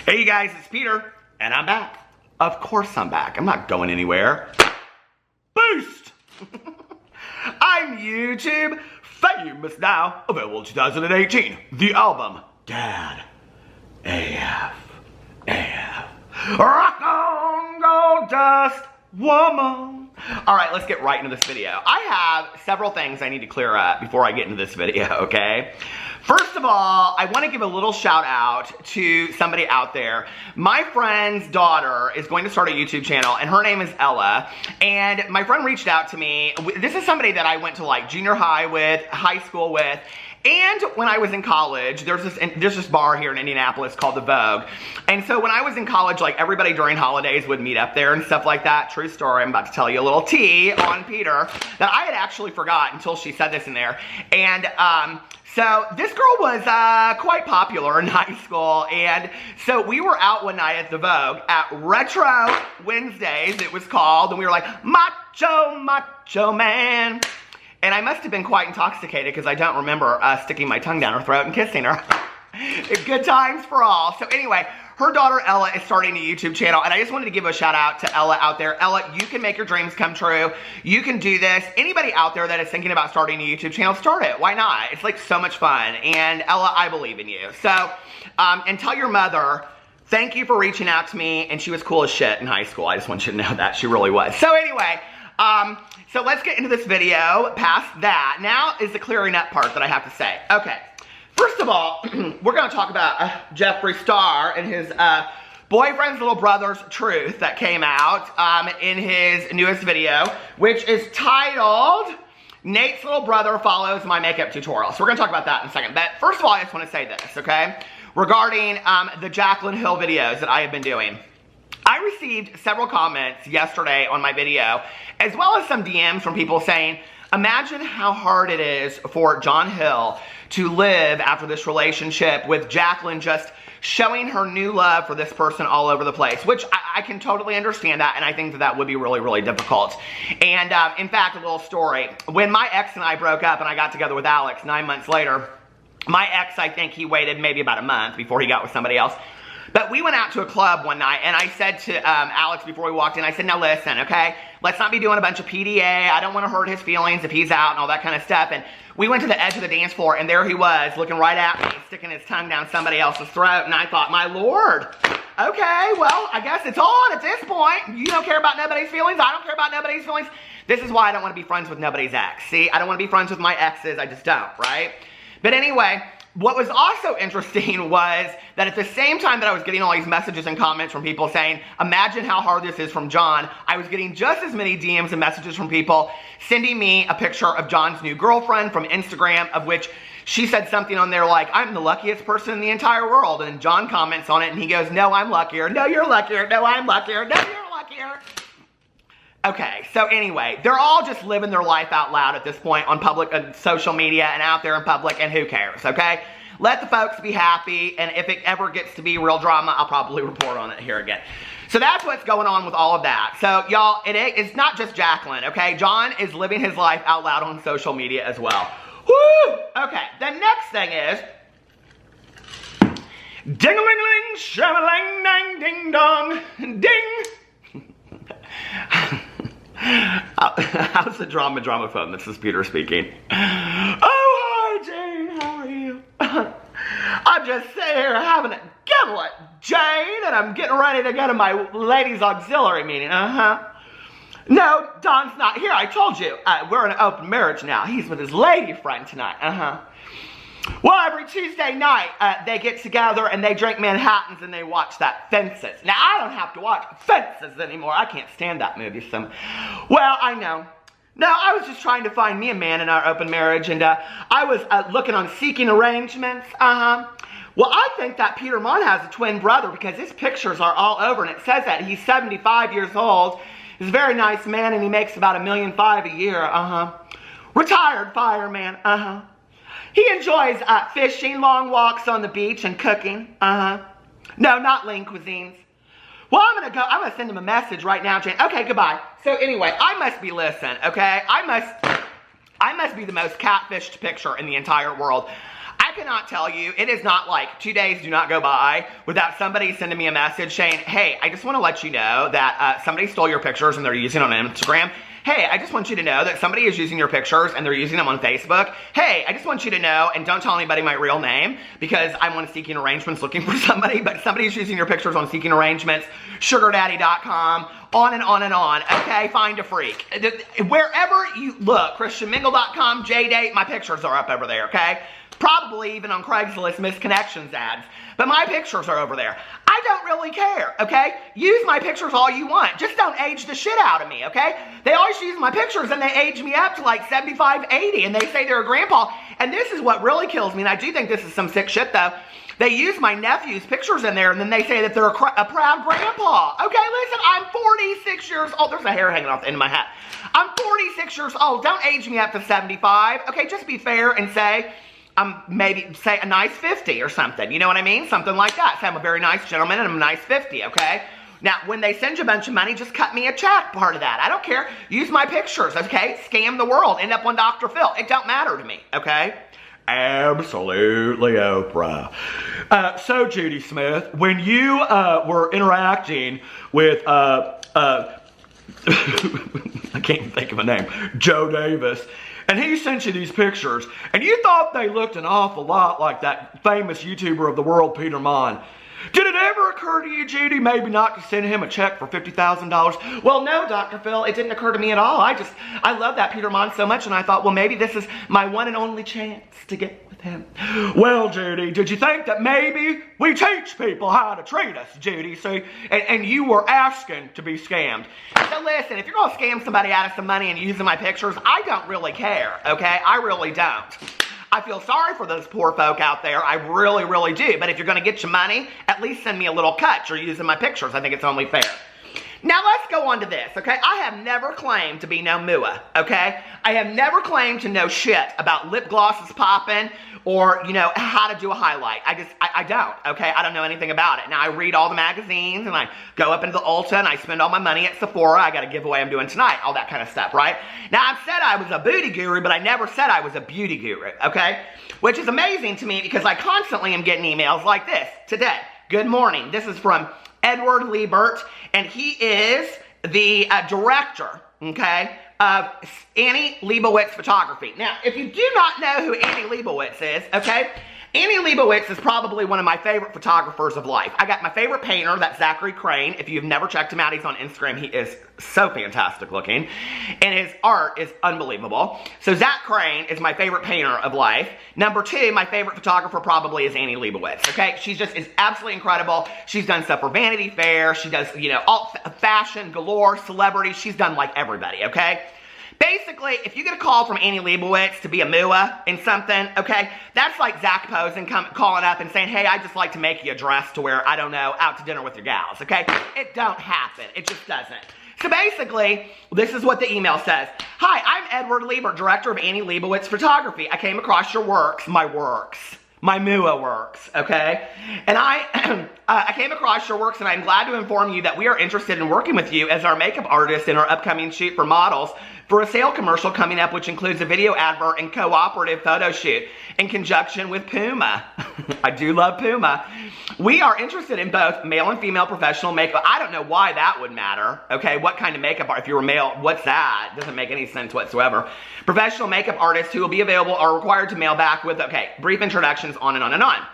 Hey you guys, it's Peter, and I'm back. Of course I'm back. I'm not going anywhere. Boost! I'm YouTube famous now. Available 2018. The album, Dad. AF. Rock on, gold dust, woman. All right, let's get right into this video. I have several things I need to clear up before I get into this video, okay? First of all, I want to give a little shout out to somebody out there. My friend's daughter is going to start a YouTube channel, and her name is Ella. And my friend reached out to me. This is somebody that I went to like junior high with, high school with. And when I was in college, there's this bar here in Indianapolis called The Vogue. And so when I was in college, like everybody during holidays would meet up there and stuff like that. True story, I'm about to tell you a little tea on Peter that I had actually forgot until she said this in there. And so this girl was quite popular in high school. And so we were out one night at The Vogue at Retro Wednesdays, it was called. And we were like, macho man. And I must have been quite intoxicated because I don't remember sticking my tongue down her throat and kissing her. Good times for all. So anyway, her daughter Ella is starting a YouTube channel, and I just wanted to give a shout out to Ella out there. Ella, you can make your dreams come true. You can do this. Anybody out there that is thinking about starting a YouTube channel, start it. Why not? It's like so much fun. And Ella, I believe in you. So, and tell your mother, thank you for reaching out to me, and she was cool as shit in high school. I just want you to know that. She really was. So anyway, so let's get into this video. Past that, now is the clearing up part that I have to say. Okay, first of all, we're going to talk about Jeffree Star and his boyfriend's little brother's truth that came out in his newest video, which is titled, Nate's Little Brother Follows My Makeup Tutorial. So we're going to talk about that in a second. But first of all, I just want to say this, okay? Regarding the Jaclyn Hill videos that I have been doing. I received several comments yesterday on my video, as well as some DMs from people saying, imagine how hard it is for John Hill to live after this relationship with Jaclyn just showing her new love for this person all over the place, which I can totally understand that, and I think that that would be really, really difficult. And in fact, a little story. When my ex and I broke up and I got together with Alex 9 months later, my ex, I think he waited maybe about a month before he got with somebody else. But we went out to a club one night, and I said to Alex before we walked in, I said, now listen, okay? Let's not be doing a bunch of PDA. I don't want to hurt his feelings if he's out and all that kind of stuff. And we went to the edge of the dance floor, and there he was, looking right at me, sticking his tongue down somebody else's throat. And I thought, my Lord, okay, well, I guess it's on at this point. You don't care about nobody's feelings. I don't care about nobody's feelings. This is why I don't want to be friends with nobody's ex. See, I don't want to be friends with my exes. I just don't, right? But anyway, what was also interesting was that at the same time that I was getting all these messages and comments from people saying, imagine how hard this is from John, I was getting just as many DMs and messages from people sending me a picture of John's new girlfriend from Instagram, of which she said something on there like, I'm the luckiest person in the entire world. And John comments on it and he goes, no, I'm luckier. No, you're luckier. No, I'm luckier. No, you're luckier. Okay, so anyway, they're all just living their life out loud at this point on public social media and out there in public, and who cares, okay? Let the folks be happy, and if it ever gets to be real drama, I'll probably report on it here again. So that's what's going on with all of that. So y'all, it's not just Jaclyn, okay? John is living his life out loud on social media as well. Woo! Okay, the next thing is, ding-a-ling-a-ling, sham-a-lang-dang, ding-dong, ding! How's the drama phone? This is Peter speaking. Oh, hi, Jane. How are you? I'm just sitting here having a gibble at Jane, and I'm getting ready to go to my ladies' auxiliary meeting. No, Don's not here. I told you. We're in an open marriage now. He's with his lady friend tonight. Well, every Tuesday night, they get together and they drink Manhattans and they watch that Fences. Now, I don't have to watch Fences anymore. I can't stand that movie. So, well, I know. No, I was just trying to find me a man in our open marriage, and I was looking on Seeking Arrangements. Well, I think that Peter Monn has a twin brother because his pictures are all over, and it says that he's 75 years old. He's a very nice man, and he makes about $1.5 million a year. Retired fireman. He enjoys fishing, long walks on the beach, and cooking. No, not lean cuisines. Well, I'm going to send him a message right now, Jane. Okay, goodbye. So anyway, I must be okay? I must be the most catfished picture in the entire world. I cannot tell you, it is not like 2 days do not go by without somebody sending me a message saying, hey, I just want to let you know that somebody stole your pictures and they're using them on Instagram. Hey, I just want you to know that somebody is using your pictures and they're using them on Facebook. Hey, I just want you to know, and don't tell anybody my real name because I'm on Seeking Arrangements looking for somebody, but somebody's using your pictures on Seeking Arrangements, sugardaddy.com, on and on and on, okay? Find a freak. Wherever you look, christianmingle.com, JDate, my pictures are up over there, okay? Probably even on Craigslist misconnections ads. But my pictures are over there. I don't really care, okay? Use my pictures all you want. Just don't age the shit out of me, okay? They always use my pictures and they age me up to like 75, 80, and they say they're a grandpa. And this is what really kills me, and I do think this is some sick shit though. They use my nephew's pictures in there, and then they say that they're a proud grandpa. Okay, listen, I'm 46 years old. There's a hair hanging off the end of my hat. I'm 46 years old. Don't age me up to 75. Okay, just be fair and say, maybe say a nice 50 or something. You know what I mean? Something like that. Say I'm a very nice gentleman and I'm a nice 50, okay? Now, when they send you a bunch of money, just cut me a check, part of that. I don't care. Use my pictures, okay? Scam the world. End up on Dr. Phil. It don't matter to me, okay? Absolutely, Oprah. So, Judy Smith, when you were interacting with, I can't even think of a name, Joe Davis, and he sent you these pictures, and you thought they looked an awful lot like that famous YouTuber of the world, Peter Monn. Did it ever occur to you, Judy, maybe not to send him a check for $50,000? Well, no, Dr. Phil, it didn't occur to me at all. I love that Peter Monn so much, and I thought, well, maybe this is my one and only chance to get with him. Well, Judy, did you think that maybe we teach people how to treat us, Judy? See, and you were asking to be scammed. So listen, if you're going to scam somebody out of some money and using my pictures, I don't really care, okay? I really don't. I feel sorry for those poor folk out there. I really, really do. But if you're going to get your money, at least send me a little cut. You're using my pictures. I think it's only fair. Now, let's go on to this, okay? I have never claimed to be no mua, okay? I have never claimed to know shit about lip glosses popping or, you know, how to do a highlight. I don't, okay? I don't know anything about it. Now, I read all the magazines, and I go up into the Ulta, and I spend all my money at Sephora. I got a giveaway I'm doing tonight, all that kind of stuff, right? Now, I've said I was a booty guru, but I never said I was a beauty guru, okay? Which is amazing to me because I constantly am getting emails like this today. Good morning. This is from Edward Liebert, and he is the director, okay, of Annie Leibovitz Photography. Now, if you do not know who Annie Leibovitz is, okay, Annie Leibovitz is probably one of my favorite photographers of life. I got my favorite painter, that's Zachary Crane. If you've never checked him out, he's on Instagram. He is so fantastic looking, and his art is unbelievable. So Zach Crane is my favorite painter of life. Number two, my favorite photographer probably is Annie Leibovitz, okay? She just is absolutely incredible. She's done stuff for Vanity Fair. She does, you know, all fashion galore, celebrities. She's done like everybody, okay? Basically, if you get a call from Annie Leibovitz to be a mua in something, okay, that's like Zach Posen calling up and saying, hey, I'd just like to make you a dress to wear, I don't know, out to dinner with your gals, okay? It don't happen. It just doesn't. So basically, this is what the email says. Hi, I'm Edward Liebert, director of Annie Leibovitz Photography. I came across your works, my mua works, okay? And I came across your works, and I'm glad to inform you that we are interested in working with you as our makeup artist in our upcoming shoot for models for a sale commercial coming up, which includes a video advert and cooperative photo shoot in conjunction with Puma. I do love Puma. We are interested in both male and female professional makeup. I don't know why that would matter, okay? What kind of makeup, if you were male, what's that? Doesn't make any sense whatsoever. Professional makeup artists who will be available are required to mail back with, okay, brief introductions, on and on and on.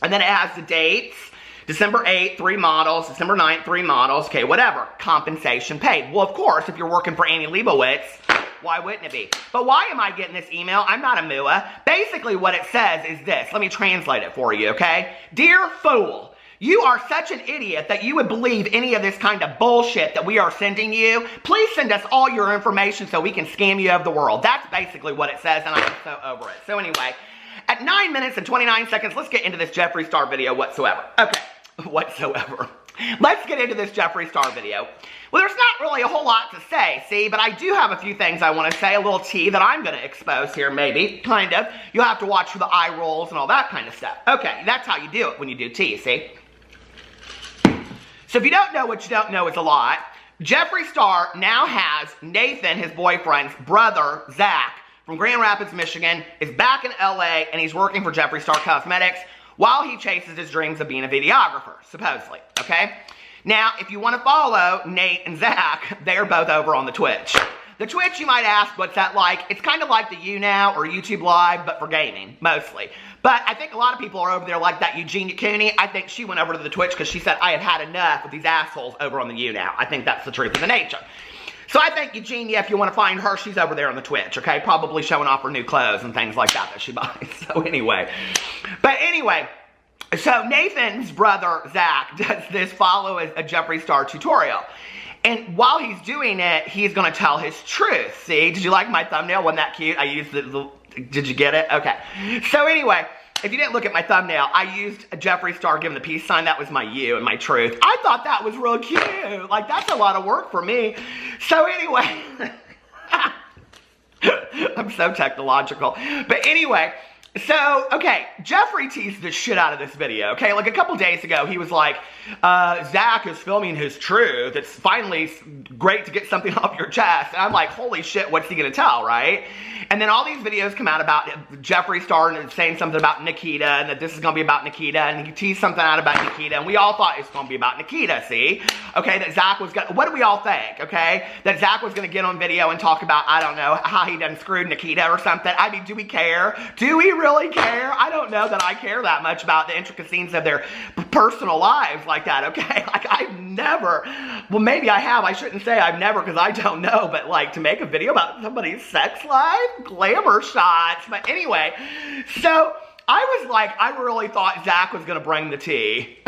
And then it has the dates. December 8th, 3 models. December 9th, 3 models. Okay, whatever. Compensation paid. Well, of course, if you're working for Annie Leibovitz, why wouldn't it be? But why am I getting this email? I'm not a mua. Basically, what it says is this. Let me translate it for you, okay? Dear fool, you are such an idiot that you would believe any of this kind of bullshit that we are sending you. Please send us all your information so we can scam you of the world. That's basically what it says, and I'm so over it. So anyway, at 9 minutes and 29 seconds, let's get into this Jeffree Star video whatsoever. Okay. Whatsoever. Let's get into this Jeffree Star video. Well, there's not really a whole lot to say, see, but I do have a few things I want to say, a little tea that I'm going to expose here, maybe, kind of. You'll have to watch for the eye rolls and all that kind of stuff. Okay, that's how you do it when you do tea, see? So if you don't know what you don't know is a lot, Jeffree Star now has Nathan, his boyfriend's brother, Zach, from Grand Rapids, Michigan, is back in LA, and he's working for Jeffree Star Cosmetics while he chases his dreams of being a videographer, supposedly, okay? Now, if you want to follow Nate and Zach, they are both over on the Twitch. The Twitch, you might ask, what's that like? It's kind of like the YouNow or YouTube Live, but for gaming, mostly. But I think a lot of people are over there like that Eugenia Cooney. I think she went over to the Twitch because she said, I have had enough with these assholes over on the YouNow. I think that's the truth of the nature. So I think Eugenia, if you want to find her, she's over there on the Twitch, okay? Probably showing off her new clothes and things like that she buys. So anyway. So Nathan's brother, Zach, does this follow a Jeffree Star tutorial. And while he's doing it, he's going to tell his truth. See, did you like my thumbnail? Wasn't that cute? I used did you get it? Okay. So anyway, if you didn't look at my thumbnail, I used a Jeffree Star giving the peace sign. That was my you and my truth. I thought that was real cute. Like, that's a lot of work for me. So anyway, I'm so technological. But anyway, so, okay, Jeffree teased the shit out of this video, okay? Like, a couple days ago, he was like, Zach is filming his truth. It's finally great to get something off your chest. And I'm like, holy shit, what's he gonna tell, right? And then all these videos come out about Jeffree Star and saying something about Nikita, and that this is gonna be about Nikita, and he teased something out about Nikita, and we all thought it was gonna be about Nikita, see? Okay, that Zach was gonna, what do we all think, okay? That Zach was gonna get on video and talk about, I don't know, how he done screwed Nikita or something. I mean, do we care? Do we really care? I don't know that I care that much about the intricacies of their personal lives like that, okay? Like, I've never, well, maybe I have. I shouldn't say I've never because I don't know, but like to make a video about somebody's sex life, glamour shots. But anyway, so I was like, I really thought Zach was going to bring the tea.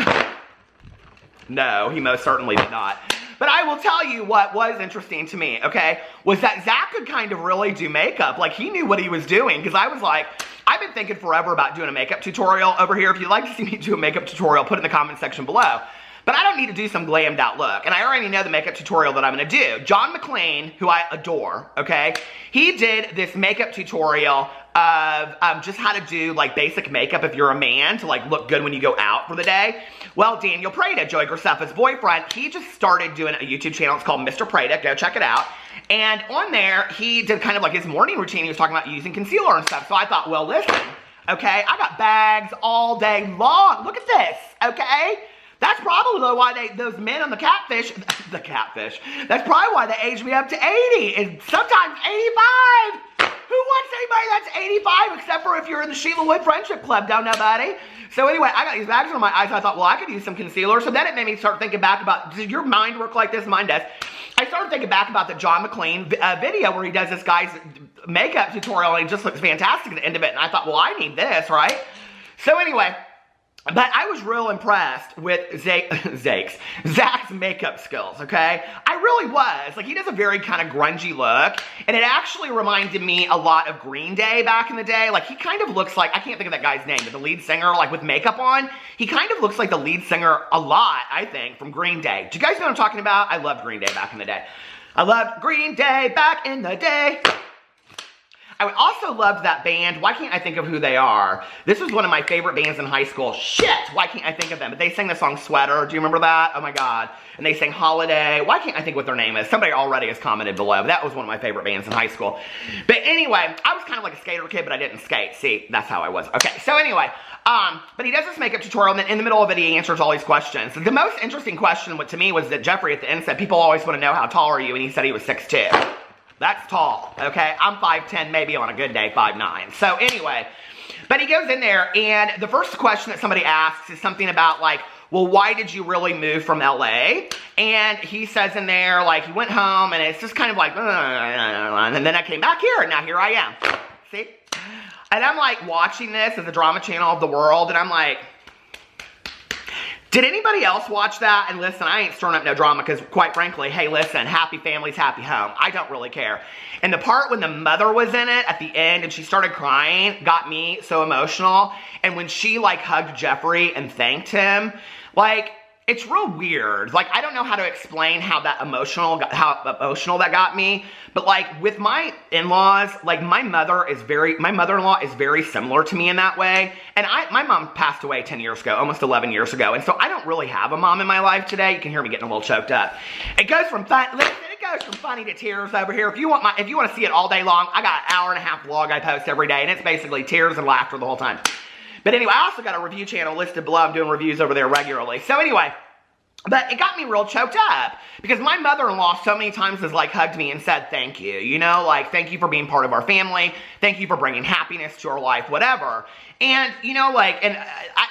No, he most certainly did not. But I will tell you what was interesting to me, okay, was that Zach could kind of really do makeup. Like, he knew what he was doing, because I was like, I've been thinking forever about doing a makeup tutorial over here. If you'd like to see me do a makeup tutorial, put it in the comment section below. But I don't need to do some glammed out look. And I already know the makeup tutorial that I'm going to do. John McClane, who I adore, okay, he did this makeup tutorial of just how to do like basic makeup if you're a man to like look good when you go out for the day. Well, Daniel Prada, Joey Graceffa's boyfriend, he just started doing a YouTube channel. It's called Mr. Prada. Go check it out. And on there, he did kind of like his morning routine. He was talking about using concealer and stuff. So I thought, well, listen, okay, I got bags all day long. Look at this, okay? That's probably why those men on the catfish, that's probably why they aged me up to 80, and sometimes 85. Who wants anybody that's 85 except for if you're in the Sheila Wood Friendship Club? Don't nobody. So anyway, I got these bags on my eyes, and I thought, well, I could use some concealer. So then it made me start thinking back about, does your mind work like this? Mine does. I started thinking back about the John McClane video where he does this guy's makeup tutorial, and he just looks fantastic at the end of it. And I thought, well, I need this, right? So anyway, but I was real impressed with Zach's makeup skills, okay? I really was. Like, he does a very kind of grungy look, and it actually reminded me a lot of Green Day back in the day. Like, he kind of looks like, I can't think of that guy's name, but the lead singer, like, with makeup on, he kind of looks like the lead singer a lot, I think, from Green Day. Do you guys know what I'm talking about? I loved Green Day back in the day. I loved Green Day back in the day. I also loved that band. Why can't I think of who they are? This was one of my favorite bands in high school. Shit, why can't I think of them? But they sang the song Sweater. Do you remember that? Oh my God. And they sang Holiday. Why can't I think what their name is? Somebody already has commented below. But that was one of my favorite bands in high school. But anyway, I was kind of like a skater kid, but I didn't skate. See, that's how I was. Okay, so anyway, but he does this makeup tutorial, and then in the middle of it, he answers all these questions. The most interesting question to me was that Jeffree at the end said, people always want to know how tall are you, and he said he was 6'2". That's tall, okay? I'm 5'10", maybe on a good day, 5'9". So anyway, but he goes in there, and the first question that somebody asks is something about like, well, why did you really move from LA? And he says in there, like, he went home, and it's just kind of like, and then I came back here, and now here I am. See? And I'm like watching this as a drama channel of the world, and I'm like, did anybody else watch that? And listen, I ain't stirring up no drama because, quite frankly, hey, listen, happy families, happy home. I don't really care. And the part when the mother was in it at the end and she started crying got me so emotional. And when she, like, hugged Jeffree and thanked him, like, it's real weird. Like, I don't know how to explain how emotional that got me. But, like, with my in-laws, like, my mother-in-law is very similar to me in that way. And my mom passed away 10 years ago, almost 11 years ago. And so I don't really have a mom in my life today. You can hear me getting a little choked up. It goes from fun, listen, it goes from funny to tears over here. If you want to see it all day long, I got an hour-and-a-half vlog I post every day, and it's basically tears and laughter the whole time. But anyway, I also got a review channel listed below. I'm doing reviews over there regularly. So anyway, but it got me real choked up because my mother-in-law so many times has like hugged me and said thank you, you know, like thank you for being part of our family, thank you for bringing happiness to our life, whatever. And you know, like, and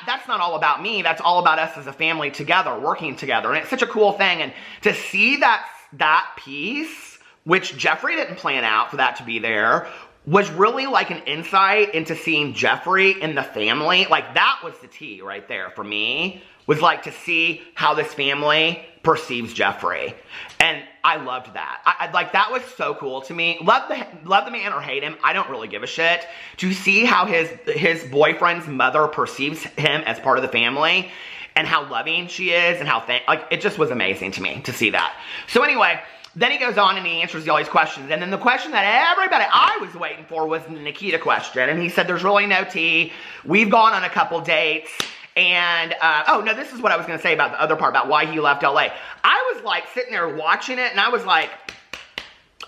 that's not all about me, that's all about us as a family together, working together, and it's such a cool thing. And to see that piece, which Jeffree didn't plan out for that to be there, was really like an insight into seeing Jeffree and the family. Like that was the tea right there for me, was like to see how this family perceives Jeffree. And I loved that. I like, that was so cool to me. Love the man or hate him, I don't really give a shit. To see how his boyfriend's mother perceives him as part of the family, and how loving she is, and how, like, it just was amazing to me to see that. So anyway, then he goes on and he answers all these questions. And then the question that everybody I was waiting for was the Nikita question. And he said, there's really no tea. We've gone on a couple dates. And, oh, no, this is what I was going to say about the other part, about why he left LA. I was, like, sitting there watching it, and I was like,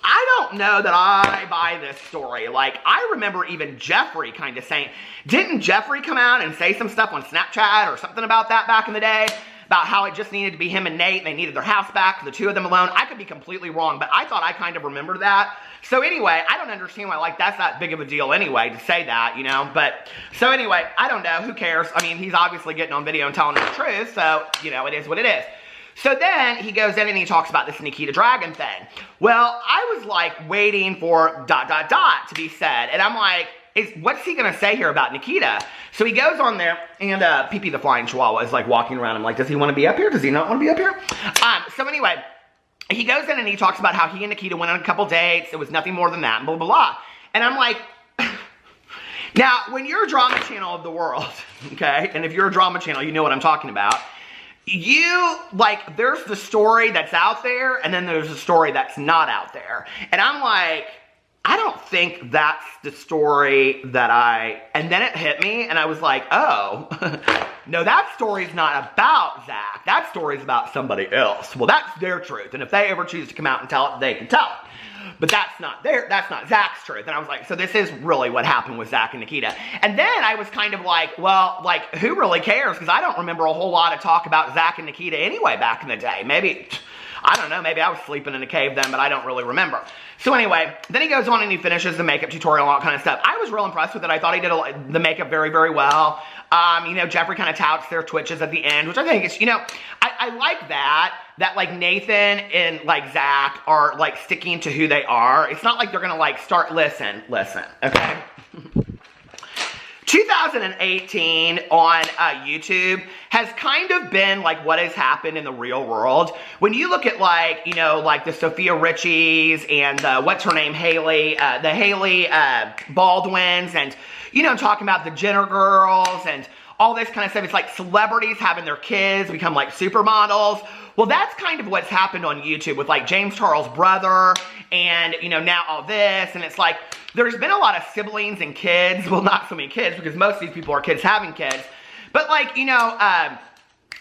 I don't know that I buy this story. Like, I remember even Jeffree kind of saying, didn't Jeffree come out and say some stuff on Snapchat or something about that back in the day? About how it just needed to be him and Nate, and they needed their house back, the two of them alone. I could be completely wrong, but I thought I kind of remembered that. So anyway, I don't understand why, like, that's that big of a deal anyway, to say that, you know. But, so anyway, I don't know, who cares? I mean, he's obviously getting on video and telling the truth, so, you know, it is what it is. So then, he goes in and he talks about this Nikita Dragon thing. Well, I was, like, waiting for ... to be said, and I'm like, what's he gonna say here about Nikita? So he goes on there, and Pee-Pee the Flying Chihuahua is like walking around. I'm like, does he want to be up here? Does he not want to be up here? So anyway, he goes in and he talks about how he and Nikita went on a couple dates. It was nothing more than that, blah, blah, blah. And I'm like, now, when you're a drama channel of the world, okay, and if you're a drama channel, you know what I'm talking about. You, like, there's the story that's out there, and then there's the story that's not out there. And I'm like, I don't think that's the story that and then it hit me, and I was like, oh, no, that story's not about Zach. That story's about somebody else. Well, that's their truth, and if they ever choose to come out and tell it, they can tell it. But that's not Zach's truth. And I was like, so this is really what happened with Zach and Nikita. And then I was kind of like, well, like, who really cares? Because I don't remember a whole lot of talk about Zach and Nikita anyway back in the day. Maybe, I don't know, maybe I was sleeping in a cave then, but I don't really remember. So anyway, then he goes on and he finishes the makeup tutorial and all that kind of stuff. I was real impressed with it. I thought he did the makeup very, very well. You know, Jeffree kind of touts their twitches at the end, which I think is, you know, I like that like Nathan and like Zach are like sticking to who they are. It's not like they're gonna like start, listen, okay? 2018 on YouTube has kind of been like what has happened in the real world. When you look at like, you know, like the Sophia Richies and what's her name, Haley, the Haley Baldwins, and, you know, talking about the Jenner girls and all this kind of stuff. It's like celebrities having their kids become like supermodels. Well, that's kind of what's happened on YouTube with like James Charles' brother and, you know, now all this. And it's like, there's been a lot of siblings and kids. Well, not so many kids because most of these people are kids having kids. But like, you know,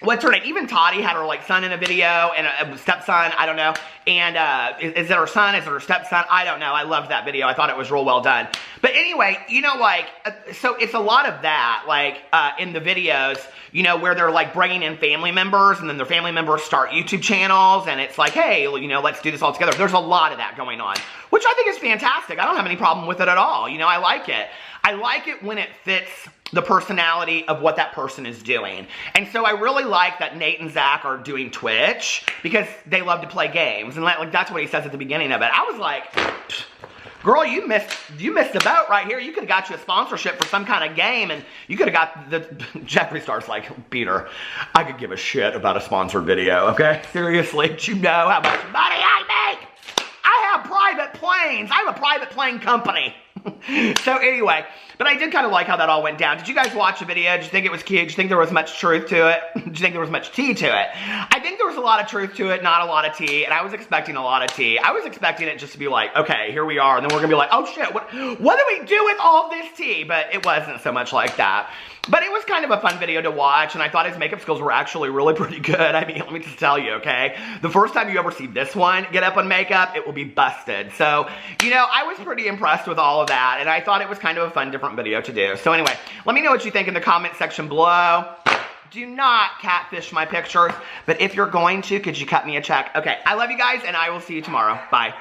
what's her name? Even Toddy had her like son in a video and a stepson, I don't know. And is it her son? Is it her stepson? I don't know. I loved that video. I thought it was real well done. But anyway, you know, like, so it's a lot of that, like, in the videos, you know, where they're like bringing in family members and then their family members start YouTube channels and it's like, hey, you know, let's do this all together. There's a lot of that going on, which I think is fantastic. I don't have any problem with it at all. You know, I like it. I like it when it fits the personality of what that person is doing. And so I really like that Nate and Zach are doing Twitch because they love to play games. And like that's what he says at the beginning of it. I was like, girl, you missed the boat right here. You could have got you a sponsorship for some kind of game and you could have got the Jeffree Star's like, Peter, I could give a shit about a sponsored video, okay? Seriously, do you know how much money I make? I have private planes. I have a private plane company. So anyway, but I did kind of like how that all went down. Did you guys watch the video? Did you think it was cute? Did you think there was much truth to it? Did you think there was much tea to it? I think there was a lot of truth to it, not a lot of tea, and I was expecting a lot of tea. I was expecting it just to be like, okay, here we are, and then we're gonna be like, oh shit, what do we do with all this tea? But it wasn't so much like that. But it was kind of a fun video to watch, and I thought his makeup skills were actually really pretty good. I mean, let me just tell you, okay? The first time you ever see this one get up on makeup, it will be busted. So, you know, I was pretty impressed with all of that, and I thought it was kind of a fun, different video to do. So anyway, let me know what you think in the comment section below. Do not catfish my pictures, but if you're going to, could you cut me a check? Okay, I love you guys, and I will see you tomorrow. Bye.